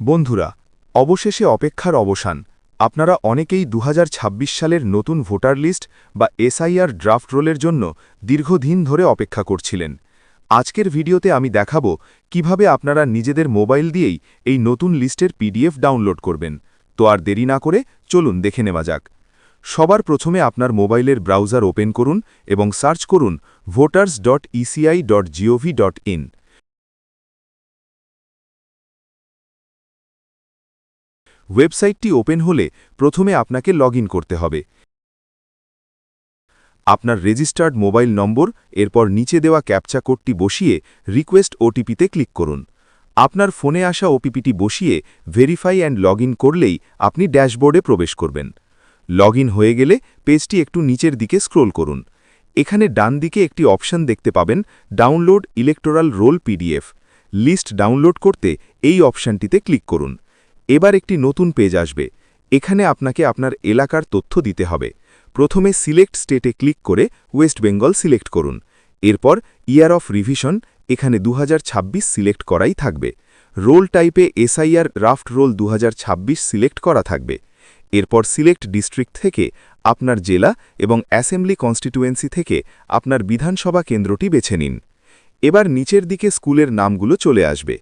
বন্ধুরা, অবশেষে অপেক্ষার অবসান। আপনারা অনেকেই ২০২৬ সালের নতুন ভোটার লিস্ট বা এসআইআর ড্রাফট রোলের জন্য দীর্ঘদিন ধরে অপেক্ষা করছিলেন। আজকের ভিডিওতে আমি দেখাবো কিভাবে আপনারা নিজেদের মোবাইল দিয়েই এই নতুন লিস্টের পিডিএফ ডাউনলোড করবেন। তো আর দেরি না করে চলুন দেখে নেওয়া যাক। সবার প্রথমে আপনার মোবাইলের ব্রাউজার ওপেন করুন এবং সার্চ করুন voters.eci.gov.in। ওয়েবসাইটটি ওপেন হলে প্রথমে আপনাকে লগইন করতে হবে। আপনার রেজিস্টার্ড মোবাইল নম্বর, এরপর নিচে দেওয়া ক্যাপচা কোডটি বসিয়ে রিকোয়েস্ট ওটিপিতে ক্লিক করুন। আপনার ফোনে আসা ওটিপিটি বসিয়ে ভেরিফাই অ্যান্ড লগইন করলেই আপনি ড্যাশবোর্ডে প্রবেশ করবেন। লগইন হয়ে গেলে পেজটি একটু নিচের দিকে স্ক্রোল করুন। এখানে ডান দিকে একটি অপশন দেখতে পাবেন, download electoral roll PDF. List download করতে এই অপশনটিতে ক্লিক করুন। এবার একটি নতুন পেজ আসবে। এখানে আপনাকে আপনার এলাকার তথ্য দিতে হবে। প্রথমে সিলেক্ট স্টেটে ক্লিক করে ওয়েস্ট বেঙ্গল সিলেক্ট করুন। এরপর ইয়ার অফ রিভিশন, এখানে ২০২৬ সিলেক্ট করাই থাকবে। রোল টাইপে এসআইআর ড্রাফট রোল ২০২৬ সিলেক্ট করা থাকবে। এরপর সিলেক্ট ডিস্ট্রিক্ট থেকে আপনার জেলা এবং অ্যাসেম্বলি কনস্টিটুয়েন্সি থেকে আপনার বিধানসভা কেন্দ্রটি বেছে নিন। এবার নিচের দিকে স্কুলের নামগুলো চলে আসবে।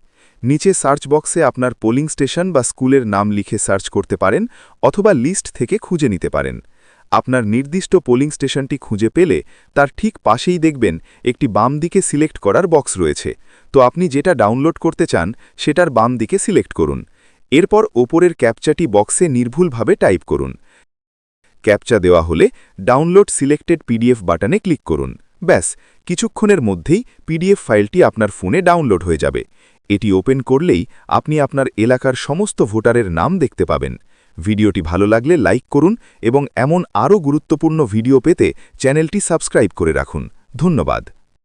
নিচে সার্চ বক্সে আপনার পোলিং স্টেশন বা স্কুলের নাম লিখে সার্চ করতে পারেন অথবা লিস্ট থেকে খুঁজে নিতে পারেন। আপনার নির্দিষ্ট পোলিং স্টেশনটি খুঁজে পেলে তার ঠিক পাশেই দেখবেন একটি বাম দিকে সিলেক্ট করার বক্স রয়েছে। তো আপনি যেটা ডাউনলোড করতে চান সেটার বাম দিকে সিলেক্ট করুন। এরপর ওপরের ক্যাপচাটি বক্সে নির্ভুলভাবে টাইপ করুন। ক্যাপচা দেওয়া হলে ডাউনলোড সিলেক্টেড পিডিএফ বাটনে ক্লিক করুন। ব্যাস, কিছুক্ষণের মধ্যেই পিডিএফ ফাইলটি আপনার ফোনে ডাউনলোড হয়ে যাবে। এটি ওপেন করলেই আপনি আপনার এলাকার সমস্ত ভোটারের নাম দেখতে পাবেন। ভিডিওটি ভালো লাগলে লাইক করুন এবং এমন আরও গুরুত্বপূর্ণ ভিডিও পেতে চ্যানেলটি সাবস্ক্রাইব করে রাখুন। ধন্যবাদ।